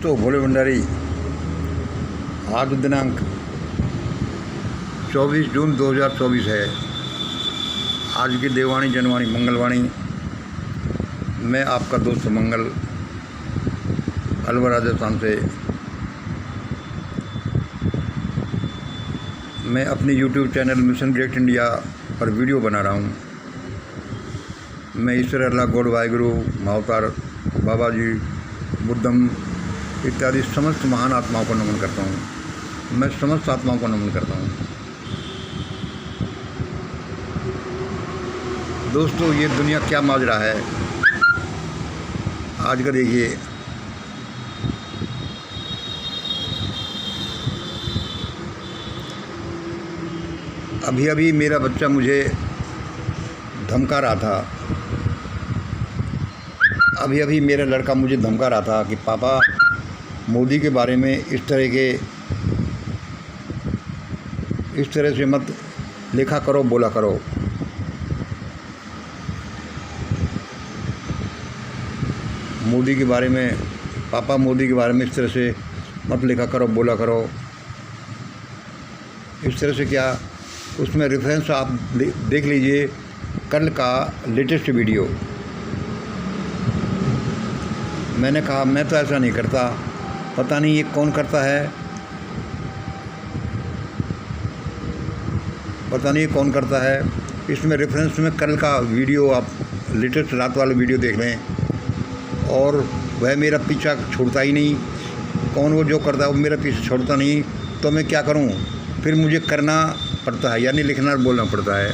दोस्तों, भोले भंडारी। आज दिनांक 24 जून 2024 है। आज की देववाणी जनवाणी मंगलवाणी। मैं आपका दोस्त मंगल अलवर राजस्थान से। मैं अपनी YouTube channel mission great India पर वीडियो बना रहा हूँ। मैं ईश्वर अल्लाह गॉड वाहिगुरु महाअवतार बाबा जी बुद्धम इत्यादि समस्त महान आत्माओं को नमन करता हूँ। मैं समस्त आत्माओं को नमन करता हूँ। दोस्तों, ये दुनिया क्या माजरा है आज का देखिए। अभी मेरा बच्चा मुझे धमका रहा था। अभी मेरा लड़का मुझे धमका रहा था कि पापा, मोदी के बारे में इस तरह से मत लिखा करो, बोला करो। मोदी के बारे में, पापा मोदी के बारे में इस तरह से मत लिखा करो, बोला करो। इस तरह से क्या, उसमें रेफरेंस आप देख लीजिए कल का लेटेस्ट वीडियो। मैंने कहा मैं तो ऐसा नहीं करता, पता नहीं ये कौन करता है, पता नहीं ये कौन करता है। इसमें रेफरेंस में कल का वीडियो, आप लेटेस्ट रात वाला वीडियो देख लें। और वह मेरा पीछा छोड़ता ही नहीं। कौन वो जो करता है वो मेरा पीछा छोड़ता नहीं। तो मैं क्या करूं, फिर मुझे करना पड़ता है, यानी लिखना और बोलना पड़ता है।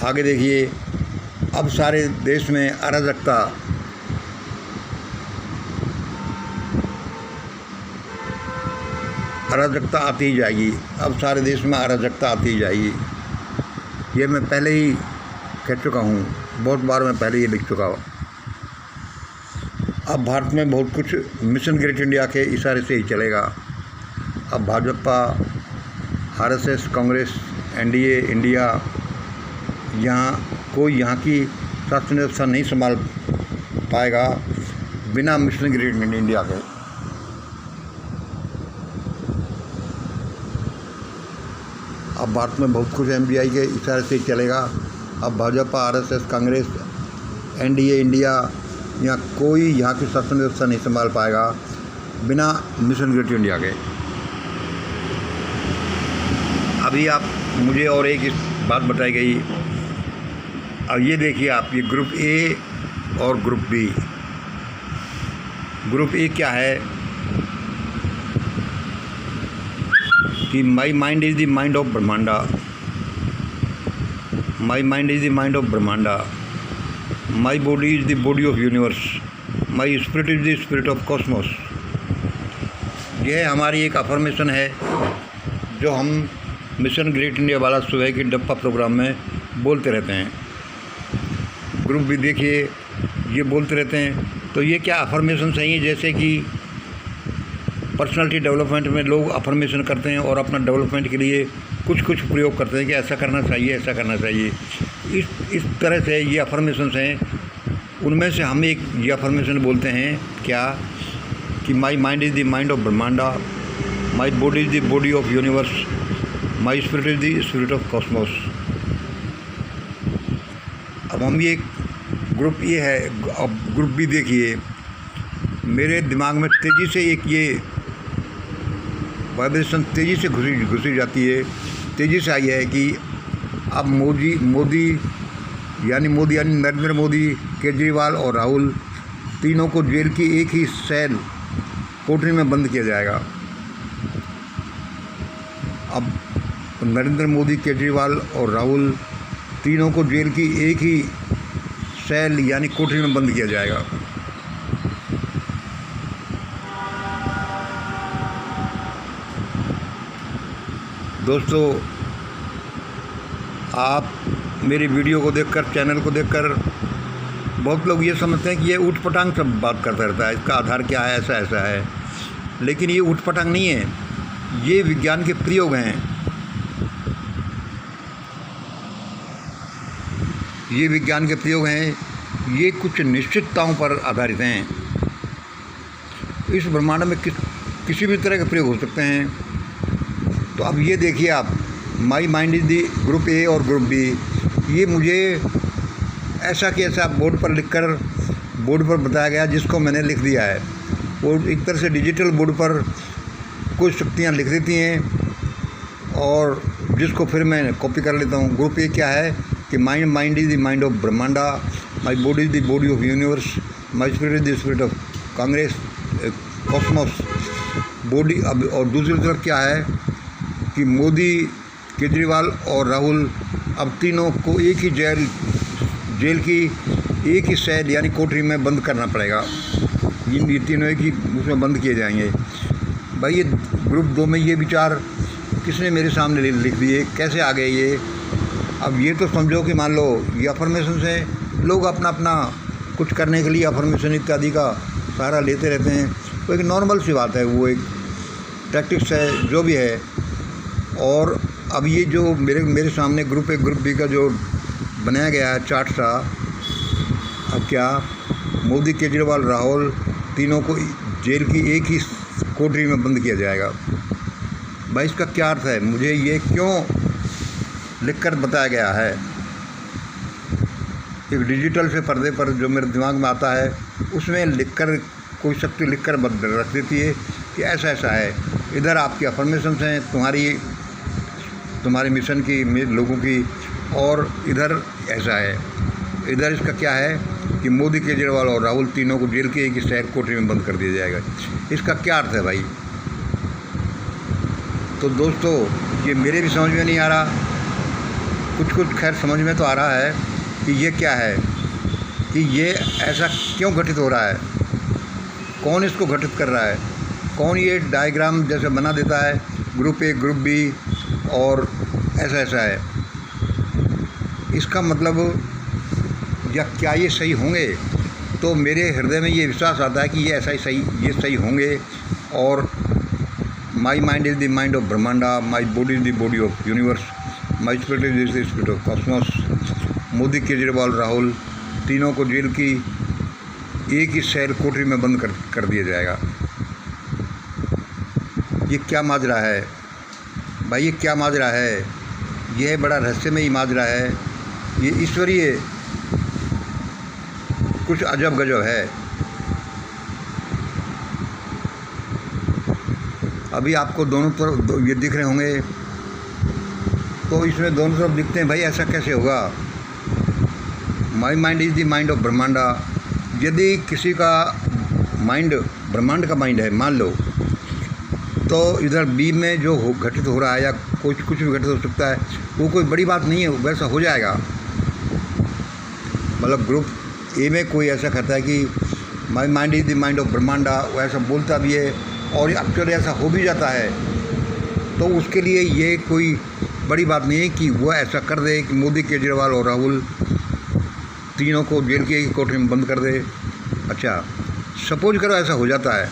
आगे देखिए, अब सारे देश में अराजकता आती ही जाएगी। अब सारे देश में अराजकता आती ही जाएगी। ये मैं पहले ही कह चुका हूँ, बहुत बार मैं पहले ही लिख चुका हूँ। अब भारत में बहुत कुछ मिशन ग्रेट इंडिया के इशारे से ही चलेगा। अब Bhajpa, RSS, Congress, NDA, India, कोई यहाँ की शासन व्यवस्था नहीं संभाल पाएगा बिना मिशन ग्रेट इंडिया के। अब भारत में बहुत कुछ MBI के इशारे से चलेगा। अब Bhajpa, RSS, Congress, NDA, India, कोई यहाँ की शासन व्यवस्था नहीं संभाल पाएगा बिना मिशन ग्रेट इंडिया के। अभी आप मुझे और एक बात बताई गई। अब ये देखिए आप, ये ग्रुप A और ग्रुप B। ग्रुप A क्या है कि my mind is the mind of Brahmanda, my mind is the mind of Brahmanda, my body is the body of universe, my spirit is the spirit of cosmos. यह हमारी एक affirmation है जो हम mission great India वाला सुबह के डप्पा प्रोग्राम में बोलते रहते हैं। ग्रुप भी देखिए, ये बोलते रहते हैं। तो ये क्या अफर्मेशन सही है, जैसे कि पर्सनालिटी डेवलपमेंट में लोग अफर्मेशन करते हैं और अपना डेवलपमेंट के लिए कुछ प्रयोग करते हैं कि ऐसा करना चाहिए, ऐसा करना चाहिए। इस तरह से ये अफर्मेशंस हैं। उनमें से हम एक ये अफर्मेशन बोलते हैं क्या कि my mind is the mind of Brahmanda, my body is the body of universe, my spirit is the spirit of cosmos. अब हम ये ग्रुप ये है। अब ग्रुप भी देखिए, मेरे दिमाग में तेज़ी से एक ये वाइब्रेशन तेज़ी से घुसी जाती है, तेज़ी से आई है कि अब मोदी यानी नरेंद्र मोदी, केजरीवाल और राहुल, तीनों को जेल की एक ही सेल कोठरी में बंद किया जाएगा। अब नरेंद्र मोदी, केजरीवाल और राहुल तीनों को जेल की एक ही सेल यानी कोठरी में बंद किया जाएगा। दोस्तों, आप मेरी वीडियो को देखकर, चैनल को देखकर बहुत लोग ये समझते हैं कि ये ऊट-पटांग सब बात करता रहता है, इसका आधार क्या है, ऐसा है। लेकिन ये ऊट-पटांग नहीं है, ये विज्ञान के प्रयोग हैं। ये विज्ञान के प्रयोग हैं, ये कुछ निश्चितताओं पर आधारित हैं। इस ब्रह्मांड में किसी भी तरह के प्रयोग हो सकते हैं। तो अब ये देखिए आप, माई mind is the group A और ग्रुप बी, ये मुझे ऐसा कि ऐसा बोर्ड पर बताया गया, जिसको मैंने लिख दिया है। वो एक तरह से डिजिटल बोर्ड पर कुछ शक्तियाँ लिख देती हैं और जिसको फिर मैं कॉपी कर लेता हूँ। ग्रुप ए क्या है कि mind is the mind of Brahmanda, my body is the body of universe, my spirit is the spirit of Congress cosmos body. अब और दूसरी तरफ क्या है कि मोदी, केजरीवाल और राहुल, अब तीनों को एक ही जेल की एक ही सैल यानी कोठरी में बंद करना पड़ेगा। ये तीनों एक ही उसमें बंद किए जाएंगे। भाई ये ग्रुप 2 में ये विचार किसने मेरे सामने लिख दिए, कैसे आ गए ये? अब ये तो समझो कि मान लो ये अफर्मेशन से लोग अपना अपना कुछ करने के लिए अफर्मेशन इत्यादि का सहारा लेते रहते हैं। वो एक नॉर्मल सी बात है, वो एक टैक्टिक्स है जो भी है। और अब ये जो मेरे सामने ग्रुप ए ग्रुप बी का जो बनाया गया है चार्ट सा, अब क्या मोदी, केजरीवाल, राहुल तीनों को जेल की एक ही कोठरी में बंद किया जाएगा। भाई इसका क्या अर्थ है? मुझे ये क्यों लिखकर बताया गया है? एक डिजिटल से पर्दे पर जो मेरे दिमाग में आता है उसमें लिखकर कोई शक्ति लिखकर रख देती है कि ऐसा ऐसा है। इधर आपकी अफर्मेशन हैं तुम्हारे मिशन की, लोगों की, और इधर ऐसा है। इधर इसका क्या है कि मोदी, केजरीवाल और राहुल तीनों को जेल के एक ही शहर कोठरी में बंद कर दिया जाएगा। इसका क्या अर्थ है भाई? तो दोस्तों ये मेरे भी समझ में नहीं आ रहा, कुछ खैर समझ में तो आ रहा है कि ये क्या है, कि ये ऐसा क्यों घटित हो रहा है, कौन इसको घटित कर रहा है, कौन ये डायग्राम जैसे बना देता है ग्रुप ए ग्रुप बी और ऐसा ऐसा है। इसका मतलब या क्या ये सही होंगे? तो मेरे हृदय में ये विश्वास आता है कि ये ऐसा ही ये सही होंगे। और my mind is the mind of Brahmanda, my body is the body of universe, my spirit is the spirit of cosmos. Modi, Kejriwal, Rahul तीनों को जेल की एक ही सेल कोठरी में बंद कर दिया जाएगा। ये क्या माजरा है भाई? ये क्या माजरा है? यह बड़ा रहस्यमयी माजरा है। ये ईश्वरीय कुछ अजब गजब है। अभी आपको दोनों तरफ ये दिख रहे होंगे, तो इसमें दोनों तरफ दिखते हैं। भाई ऐसा कैसे होगा? My mind is the mind of Brahmanda. यदि किसी का माइंड ब्रह्मांड का माइंड है मान लो, तो इधर बी में जो घटित हो रहा है या कुछ भी घटित हो सकता है, वो कोई बड़ी बात नहीं है, वैसा हो जाएगा। मतलब ग्रुप ए में कोई ऐसा कहता है कि my mind is the mind of Brahmanda, वो ऐसा बोलता भी है और एक्चुअली ऐसा हो भी जाता है। तो उसके लिए ये कोई बड़ी बात नहीं है कि वो ऐसा कर दे कि मोदी, केजरीवाल और राहुल तीनों को जेल के कोठरी में बंद कर दे। अच्छा सपोज करो ऐसा हो जाता है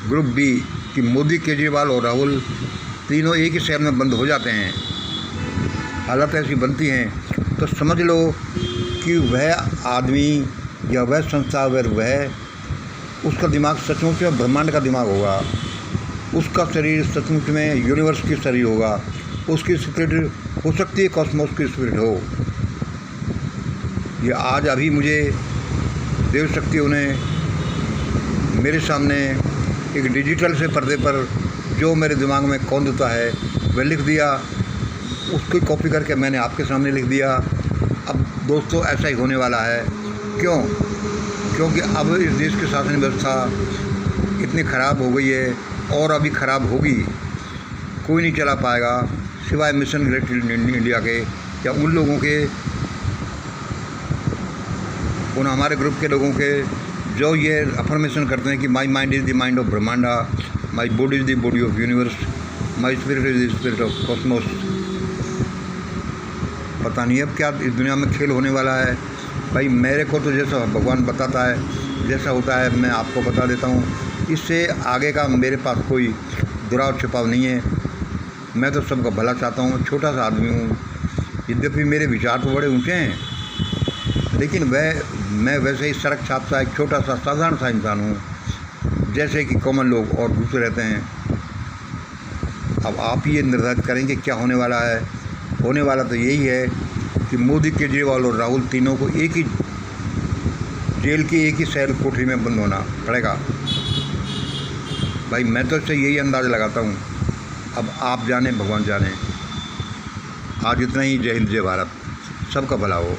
ग्रुप बी कि मोदी, केजरीवाल और राहुल तीनों एक ही शहर में बंद हो जाते हैं, हालत ऐसी बनती हैं, तो समझ लो कि वह आदमी या वह संस्था अगर वह उसका दिमाग सचमुच में ब्रह्मांड का दिमाग होगा, उसका शरीर सचमुच में यूनिवर्स की शरीर होगा, उसकी स्पिरिट हो सकती है कॉस्मोस की स्पिरिट हो। ये आज अभी मुझे देव शक्तियों ने मेरे सामने एक डिजिटल से पर्दे पर जो मेरे दिमाग में कौंधता है वह लिख दिया, उसको कॉपी करके मैंने आपके सामने लिख दिया। अब दोस्तों ऐसा ही होने वाला है। क्यों? क्योंकि अब इस देश की शासन व्यवस्था इतनी ख़राब हो गई है और अभी ख़राब होगी। कोई नहीं चला पाएगा सिवाय मिशन ग्रेट इंडिया के या उन लोगों के, उन हमारे ग्रुप के लोगों के जो ये अफर्मेशन करते हैं कि my mind is the mind of Brahmanda, my body is the body of universe, my spirit is the spirit of cosmos. पता नहीं अब क्या इस दुनिया में खेल होने वाला है। भाई मेरे को तो जैसा भगवान बताता है, जैसा होता है मैं आपको बता देता हूँ। इससे आगे का मेरे पास कोई दुराव छिपाव नहीं है। मैं तो सबका भला चाहता हूँ, छोटा सा आदमी हूँ। यद्यपि मेरे विचार तो बड़े ऊँचे हैं, लेकिन मैं वैसे ही सड़क छाप सा एक छोटा सा साधारण सा इंसान हूँ। जैसे कि कॉमन लोग और दूसरे रहते हैं। अब आप ये निर्धारित करें कि क्या होने वाला है। होने वाला तो यही है कि मोदी, केजरीवाल और राहुल तीनों को एक ही जेल की एक ही सेल कोठरी में बंद होना पड़ेगा। भाई मैं तो इससे यही अंदाज़ लगाता हूँ। अब आप जाने, भगवान जाने। आज इतना ही। जय हिंद, जय भारत। सबका भला हो।